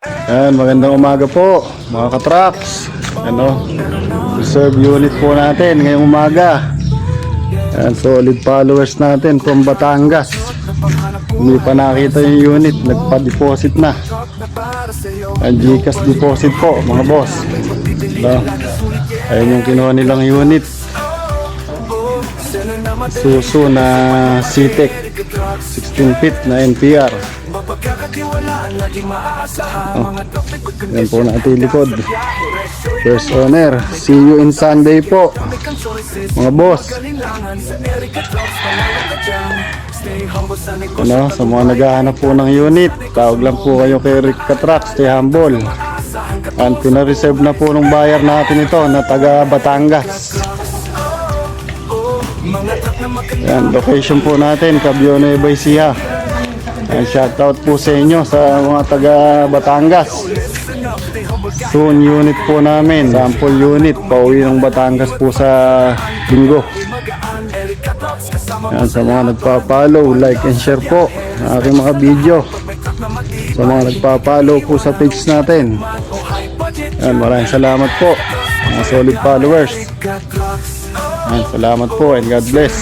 Yan, magandang umaga po mga katraps. Ano, reserve unit po natin ngayong umaga. Yan, solid followers natin from Batangas. Hindi pa nakita yung unit, nagpa-deposit na. Ang GCash deposit po mga boss. No? Ayun yung kinuha nilang unit. Suso na CTEC 16 feet na NPR. Yan po natin likod. First owner. See you in Sunday po mga boss. Ano, sa mga naghahanap po ng unit, tawag lang po kayo kay Rick Katrax. Stay humble. And pina-reserve na po ng buyer natin ito na taga Batangas. Yan, location po natin Cabio Nueva Ecija. And shoutout po sa inyo sa mga taga Batangas. Soon unit po namin, sample unit, pauwi ng Batangas po sa linggo. Yan, sa mga nagpa-follow, like and share po ang aking mga video. Sa mga nagpa-follow po sa page natin, yan, maraming salamat po mga solid followers. Yan, salamat po and God bless.